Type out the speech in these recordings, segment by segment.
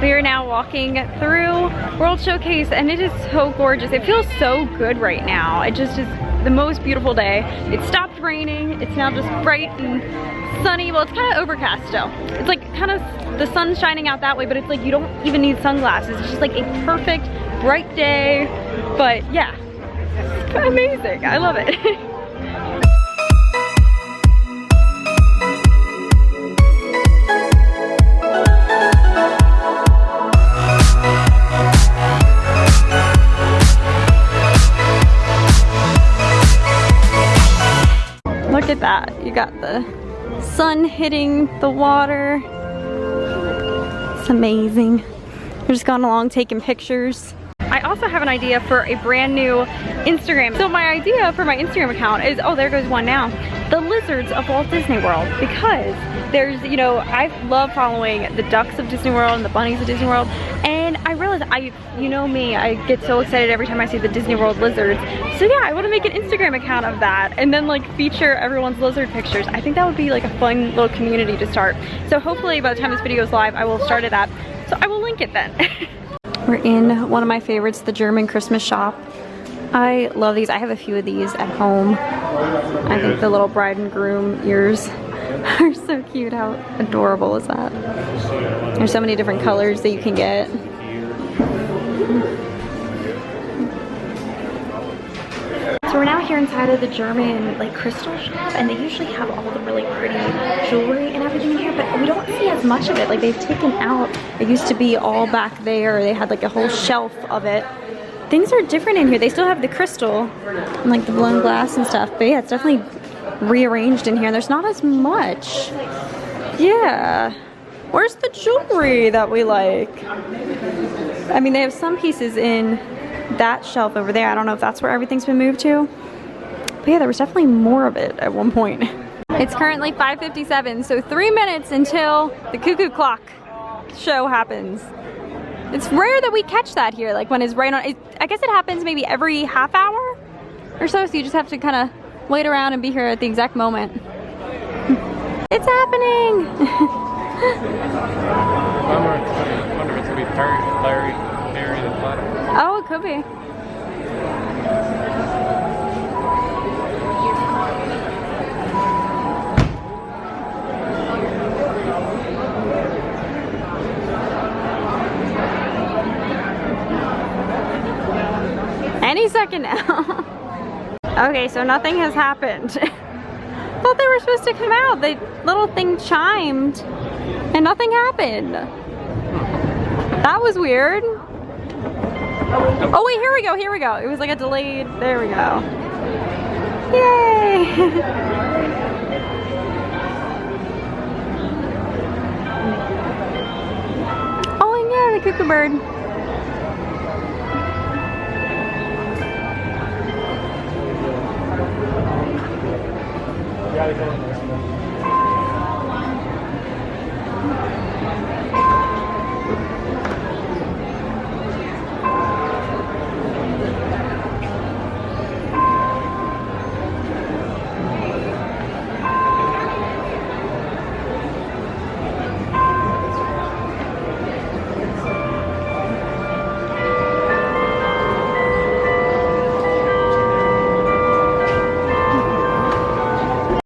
We are now walking through World Showcase and it is so gorgeous. It feels so good right now. It just is the most beautiful day. It stopped raining. It's now just bright and sunny. Well, it's kind of overcast still. It's like kind of the sun's shining out that way, but it's like you don't even need sunglasses. It's just like a perfect bright day. But yeah, it's amazing. I love it. Look at that. You got the sun hitting the water. It's amazing. We're just going along taking pictures. I also have an idea for a brand new Instagram. So my idea for my Instagram account is, oh, there goes one now. The lizards of Walt Disney World, because there's, you know, I love following the ducks of Disney World and the bunnies of Disney World, and I realized, you know me, I get so excited every time I see the Disney World lizards. So yeah, I want to make an Instagram account of that and then like feature everyone's lizard pictures. I think that would be like a fun little community to start. So hopefully by the time this video is live, I will start it up. So I will link it then. We're in one of my favorites, the German Christmas shop. I love these. I have a few of these at home. I think the little bride and groom ears are so cute. How adorable is that? There's so many different colors that you can get. So we're now here inside of the German like crystal shop, and they usually have all the really pretty jewelry and everything in here, but we don't see as much of it. Like they've taken out, it used to be all back there. They had like a whole shelf of it. Things are different in here. They still have the crystal and like the blown glass and stuff, but yeah, it's definitely rearranged in here. There's not as much. Yeah. Where's the jewelry that we like? I mean, they have some pieces in that shelf over there. I don't know if that's where everything's been moved to. But yeah, there was definitely more of it at one point. It's currently 5:57, so 3 minutes until the cuckoo clock show happens. It's rare that we catch that here, like when it's right on. I guess it happens maybe every half hour or so, so you just have to kind of wait around and be here at the exact moment. It's happening! I wonder if it's going to be Larry the Platypus. Oh, it could be. Any second now. Okay, so nothing has happened. Thought they were supposed to come out. The little thing chimed and nothing happened. That was weird. Oh wait, here we go, here we go. It was like a delayed, there we go. Yay! Oh, and yeah, the cuckoo bird.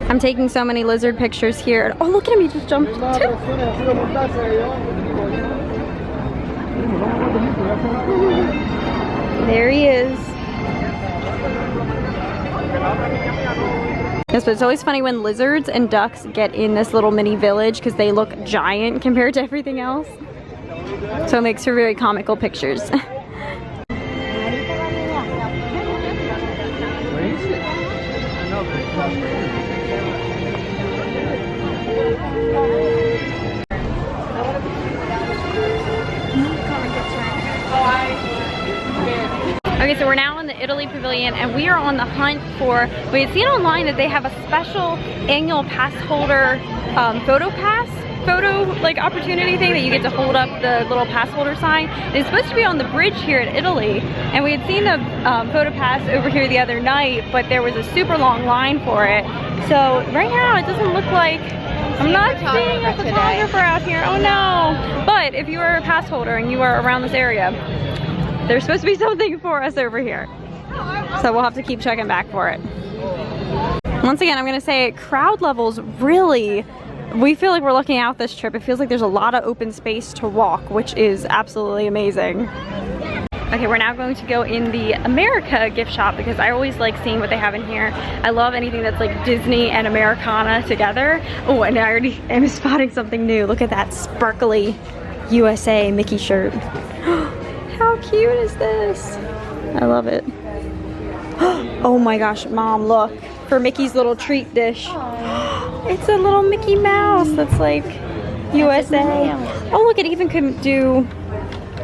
I'm taking so many lizard pictures here. Oh, look at him, he just jumped too. There he is. Yes, but it's always funny when lizards and ducks get in this little mini village because they look giant compared to everything else. So it makes for very comical pictures. Okay, so we're now in the Italy Pavilion and we are on the hunt for, we had seen online that they have a special annual pass holder photo like opportunity thing that you get to hold up the little pass holder sign. It's supposed to be on the bridge here in Italy, and we had seen the photo pass over here the other night, but there was a super long line for it. So right now it doesn't look like I'm not seeing a photographer out here. Oh no! But if you are a pass holder and you are around this area, there's supposed to be something for us over here. So we'll have to keep checking back for it. Once again, I'm gonna say crowd levels really, we feel like we're looking out this trip. It feels like there's a lot of open space to walk, which is absolutely amazing. Okay, we're now going to go in the America gift shop because I always like seeing what they have in here. I love anything that's like Disney and Americana together. Oh, and I already am spotting something new. Look at that sparkly USA Mickey shirt. How cute is this? I love it. Oh my gosh, Mom, look. For Mickey's little treat dish. It's a little Mickey Mouse that's like USA. Oh look, it even could do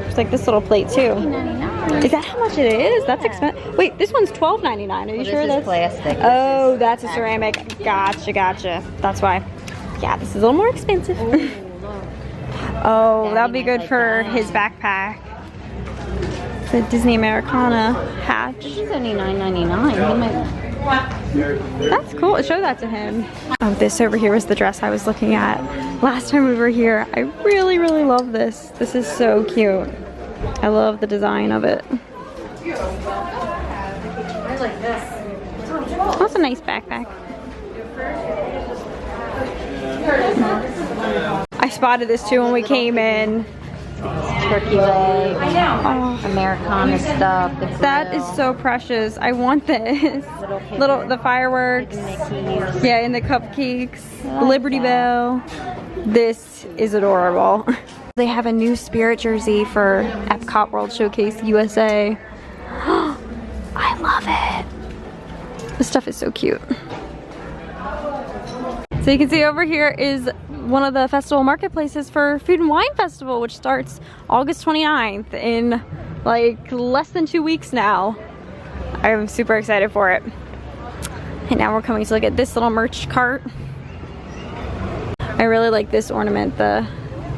just like this little plate too. Is that how much it is? That's expensive. Wait, this one's $12.99. Are you sure that's plastic? Oh, that's a ceramic. Gotcha, gotcha. That's why. Yeah, this is a little more expensive. Oh, that'll be good for his backpack. The Disney Americana hatch. This is only $9.99. That's cool. Show that to him. Oh, this over here was the dress I was looking at last time we were here. I really, really love this. This is so cute. I love the design of it. I like this. That's a nice backpack. I spotted this too when we came in. Turkey leg, Americana stuff. That is so precious. I want this. The fireworks. Yeah, and the cupcakes. The Liberty Bell. This is adorable. They have a new Spirit jersey for Epcot World Showcase USA. I love it. This stuff is so cute. So you can see over here is one of the festival marketplaces for Food and Wine Festival, which starts August 29th in like less than 2 weeks now. I'm super excited for it. And now we're coming to look at this little merch cart. I really like this ornament, the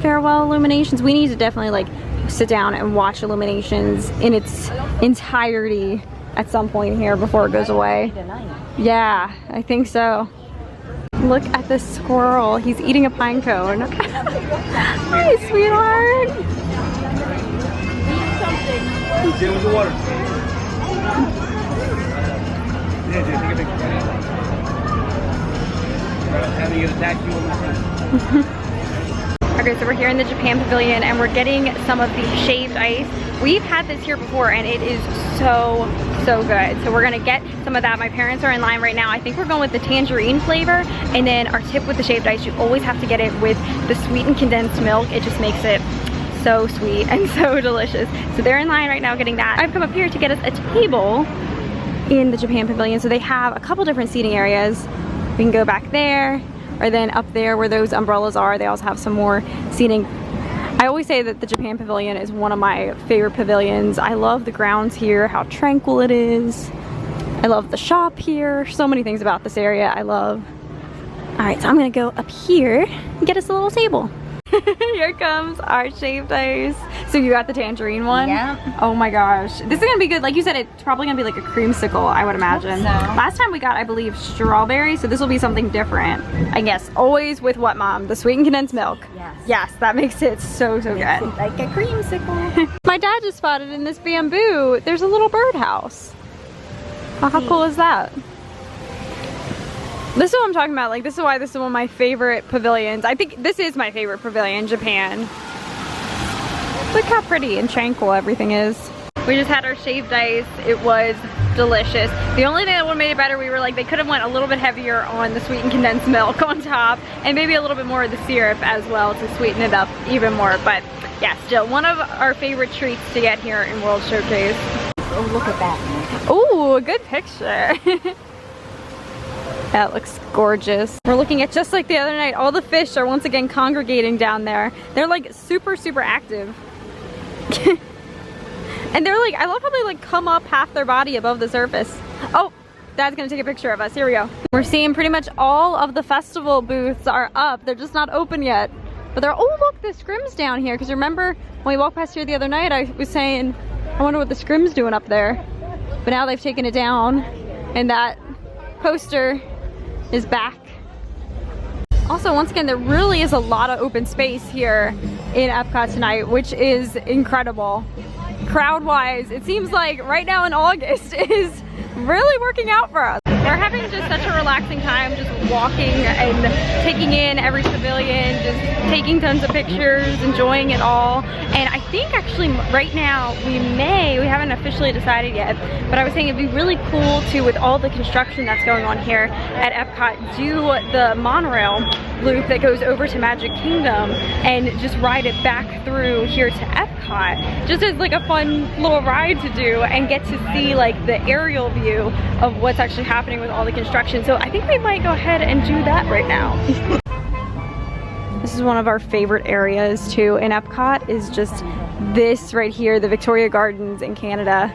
farewell illuminations. We need to definitely like sit down and watch illuminations in its entirety at some point here before it goes away. Yeah, I think so. Look at this squirrel. He's eating a pine cone. Hi, sweetheart. Jim with the water. Yeah, Jim, take a picture. Having it attack you on the front. Okay, so we're here in the Japan Pavilion and we're getting some of the shaved ice. We've had this here before and it is so good. So we're gonna get some of that. My parents are in line right now. I think we're going with the tangerine flavor. And then our tip with the shaved ice, you always have to get it with the sweetened condensed milk. It just makes it so sweet and so delicious. So they're in line right now getting that. I've come up here to get us a table in the Japan Pavilion. So they have a couple different seating areas. We can go back there, or then up there where those umbrellas are, they also have some more seating. I always say that the Japan Pavilion is one of my favorite pavilions. I love the grounds here, how tranquil it is. I love the shop here. So many things about this area I love. All right, so I'm gonna go up here and get us a little table. Here comes our shaved ice. So you got the tangerine one? Yeah. Oh my gosh. This is gonna be good. Like you said, it's probably gonna be like a creamsicle, I would imagine. So. Last time we got, I believe, strawberry, so this will be something different. I guess always with what, Mom? The sweetened condensed milk. Yes. Yes, that makes it so good. Like a creamsicle. My dad just spotted in this bamboo, there's a little birdhouse. How cool is that? This is what I'm talking about. Like, this is why this is one of my favorite pavilions. I think this is my favorite pavilion, Japan. Look how pretty and tranquil everything is. We just had our shaved ice. It was delicious. The only thing that would have made it better, we were like, they could have went a little bit heavier on the sweetened condensed milk on top, and maybe a little bit more of the syrup as well to sweeten it up even more. But yeah, still one of our favorite treats to get here in World Showcase. Oh, look at that. Ooh, a good picture. That looks gorgeous. We're looking at, just like the other night, all the fish are once again congregating down there. They're like super active. And they're like, I love how they like come up half their body above the surface. Oh, Dad's gonna take a picture of us. Here we go. We're seeing pretty much all of the festival booths are up. They're just not open yet. But they're, oh look, the Scrim's down here. Because remember when we walked past here the other night, I was saying, I wonder what the Scrim's doing up there. But now they've taken it down and that poster is back. Also, once again, there really is a lot of open space here in Epcot tonight, which is incredible. Crowd-wise, it seems like right now in August is really working out for us. We're having just such a relaxing time, just walking and taking in every pavilion, just taking tons of pictures, enjoying it all. And I think actually right now we haven't officially decided yet, but I was saying it'd be really cool to, with all the construction that's going on here at Epcot, do the monorail loop that goes over to Magic Kingdom and just ride it back through here to Epcot, just as like a fun little ride to do and get to see like the aerial view of what's actually happening with all the construction. So I think we might go ahead and do that right now. This is one of our favorite areas too in Epcot, is just this right here, the Victoria Gardens in Canada.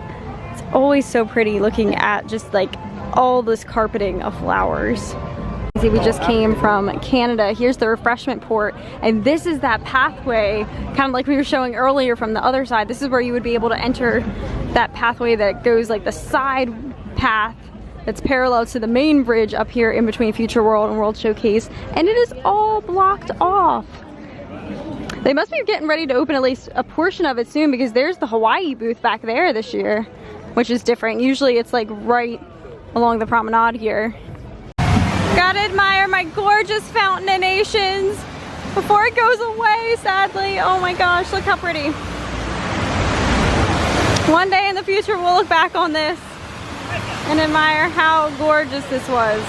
It's always so pretty looking at just like all this carpeting of flowers. See, we just came from Canada. Here's the Refreshment Port, and this is that pathway, kind of like we were showing earlier from the other side. This is where you would be able to enter that pathway that goes like the side path that's parallel to the main bridge up here in between Future World and World Showcase, and it is all blocked off. They must be getting ready to open at least a portion of it soon, because there's the Hawaii booth back there this year, which is different. Usually it's like right along the promenade here. Gotta admire my gorgeous fountainations before it goes away, sadly. Oh my gosh, look how pretty. One day in the future we'll look back on this and admire how gorgeous this was.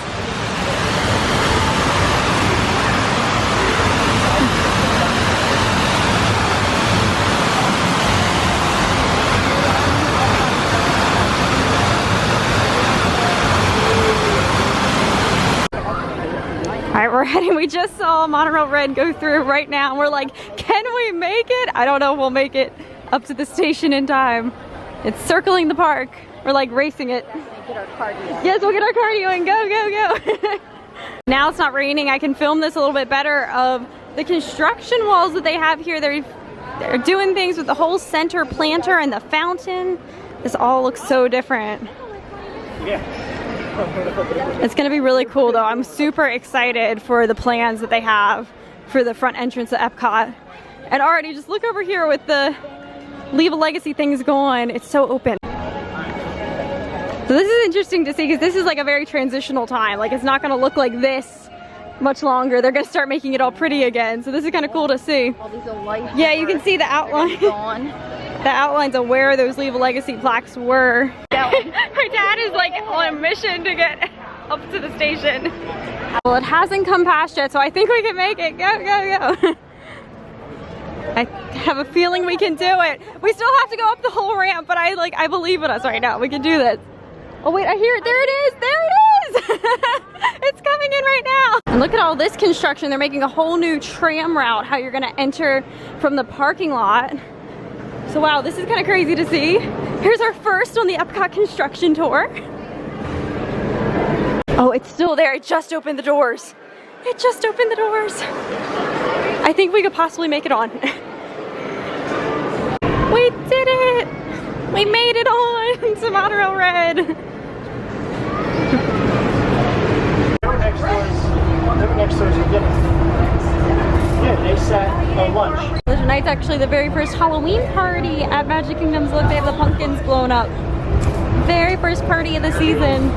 Alright, we're heading. We just saw Monorail Red go through right now, and we're like, can we make it? I don't know if we'll make it up to the station in time. It's circling the park. We're like racing it. Get our cardio. Yes, we'll get our cardio and go, go, go. Now it's not raining. I can film this a little bit better of the construction walls that they have here. They're doing things with the whole center planter and the fountain. This all looks so different. Yeah. It's gonna be really cool though. I'm super excited for the plans that they have for the front entrance of Epcot. And already just look over here with the Leave a Legacy things going. It's so open. So this is interesting to see, because this is like a very transitional time. Like, it's not gonna look like this much longer. They're gonna start making it all pretty again. So this is kind of cool to see. All these little lights. Yeah, you can see the outline. The outlines of where those Leave a Legacy plaques were. My dad is like on a mission to get up to the station. Well, it hasn't come past yet, so I think we can make it. Go, go, go. I have a feeling we can do it. We still have to go up the whole ramp, but I believe in us right now. We can do this. Oh wait, I hear it. There it is. There it is. It's coming in right now. And look at all this construction. They're making a whole new tram route, how you're gonna enter from the parking lot. So wow, this is kind of crazy to see. Here's our first on the Epcot construction tour. Oh, it's still there. It just opened the doors. It just opened the doors. I think we could possibly make it on. We did it! We made it on to Monorail Red. Next door's the dinner. Yeah, they sat lunch. Tonight's actually the very first Halloween party at Magic Kingdom's. Look, they have the pumpkins blown up. Very first party of the season.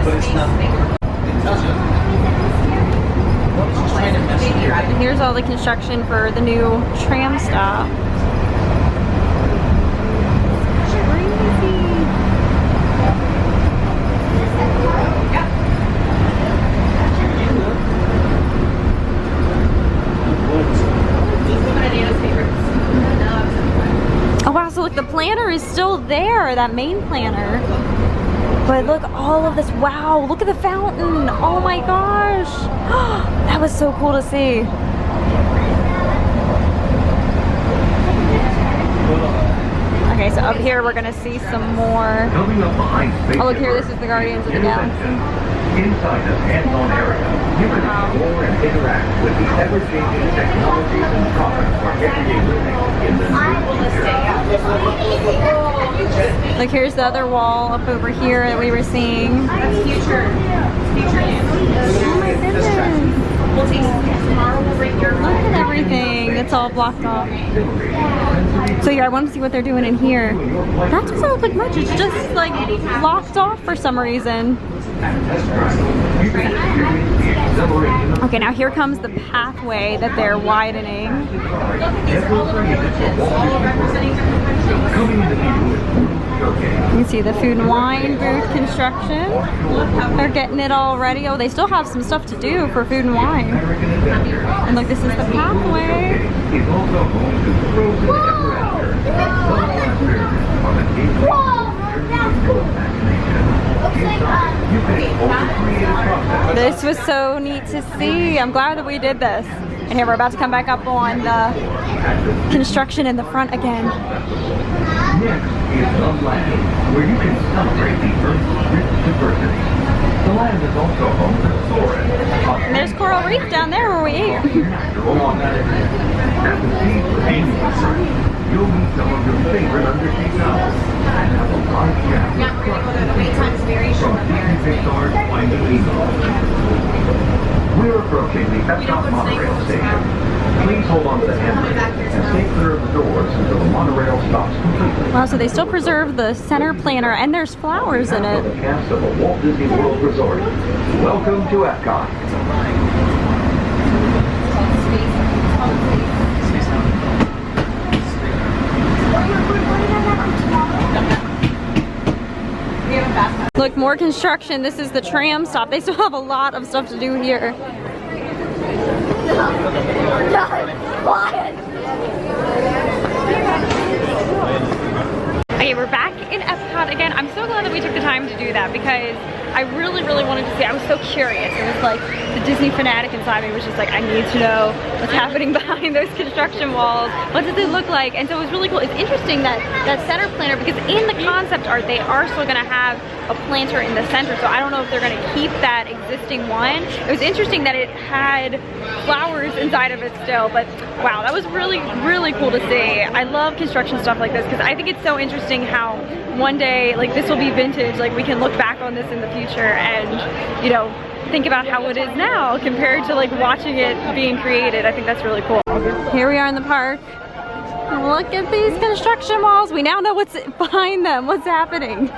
but it's not. It doesn't. She's trying to mess with you. And here's all the construction for the new tram stop. Oh wow, so look, the planner is still there, that main planner. But look, all of this, wow, look at the fountain. Oh my gosh. That was so cool to see. Okay, so up here we're gonna see some more. Oh look here, this is the Guardians of the Galaxy. Inside this hands-on area, you can explore and interact with the ever-changing technologies and products for everyday living in the new future. Look, here's the other wall up over here that we were seeing. That's future. Oh my goodness. We'll take tomorrow. We'll bring your. Look at everything. It's all blocked off. So yeah, I want to see what they're doing in here. That doesn't look like much. It's just like locked off for some reason. Okay, now here comes the pathway that they're widening. You can see the food and wine booth construction. They're getting it all ready. Oh, they still have some stuff to do for food and wine. And look, this is the pathway. This was so neat to see. I'm glad that we did this. And here we're about to come back up on the construction in the front again. Next is the land, where you can celebrate the Earth's rich diversity. The land is also home to Soarin'. And there's Coral Reef down there where we ate. At the Sea for Amy, you'll meet some of your favorite undersea tunnels and have a live chat with The wait time's very short there. Pixar's Finding Nemo. We're approaching the Epcot Monorail station. Please hold on to the handrail and stay clear of the doors until the monorail stops completely. Wow, so they still preserve the center planner and there's flowers in it. The cast of a Walt Disney World resort. Welcome to Epcot. Look, more construction. This is the tram stop. They still have a lot of stuff to do here. Okay, we're back in Epcot again. I'm so glad that we took the time to do that because I really wanted to see. I was so curious. It was like the Disney fanatic inside me was just like, I need to know what's happening behind those construction walls. What does it look like? And so it was really cool. It's interesting that that center planter, because in the concept art, they are still gonna have a planter in the center. So I don't know if they're gonna keep that existing one. It was interesting that it had flowers inside of it still, but wow, that was really cool to see. I love construction stuff like this because I think it's so interesting how one day, like, this will be vintage. Like, we can look back on this in the future and, you know, think about how it is now compared to like watching it being created. I think that's really cool. Here we are in the park. Look at these construction walls. We now know what's behind them, what's happening.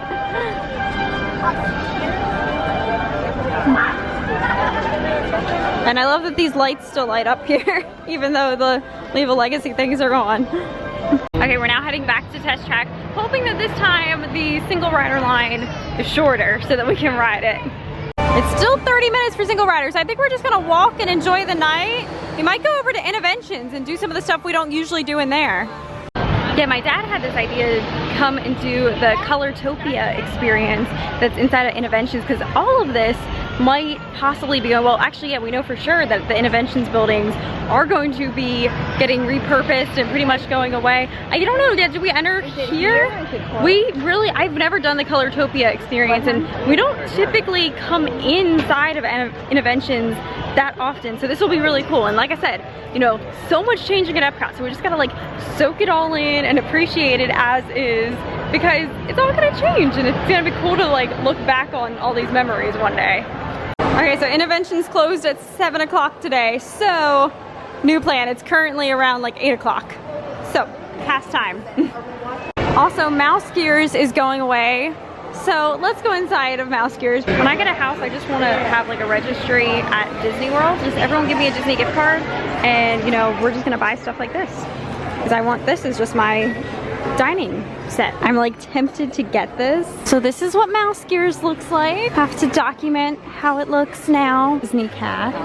And I love that these lights still light up here, even though the Leave a Legacy things are gone. Okay, we're now heading back to Test Track, hoping that this time the single rider line is shorter so that we can ride it. It's still 30 minutes for single riders. I think we're just gonna walk and enjoy the night. We might go over to Interventions and do some of the stuff we don't usually do in there. Yeah, my dad had this idea to come and do the Colortopia experience that's inside of Interventions, because all of this might possibly be, well, actually, yeah, we know for sure that the Interventions buildings are going to be getting repurposed and pretty much going away. I don't know, did we enter here? I've never done the Colortopia experience, and we don't typically come inside of Interventions that often, so this will be really cool. And like I said, you know, so much changing at Epcot, so we just gotta like soak it all in and appreciate it as is, because it's all gonna change and it's gonna be cool to like look back on all these memories one day. Okay, so Interventions closed at 7 o'clock today, so new plan. It's currently around like 8 o'clock, so past time. Also, Mouse Gears is going away, So let's go inside of Mouse Gears. When I get a house, I just want to have like a registry at Disney World. Just everyone give me a Disney gift card, and you know, we're just gonna buy stuff like this because I want this as just my dining set. I'm like tempted to get this. So this is what Mouse Gears looks like. Have to document how it looks now. Disney cats.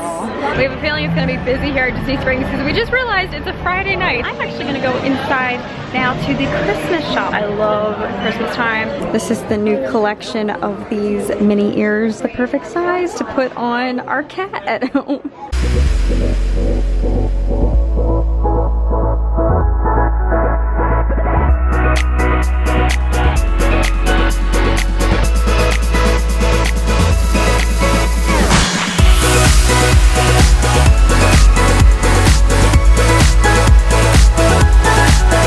We have a feeling it's gonna be busy here at Disney Springs because we just realized it's a Friday night. I'm actually gonna go inside now to the Christmas shop. I love Christmas time. This is the new collection of these mini ears. The perfect size to put on our cat at home.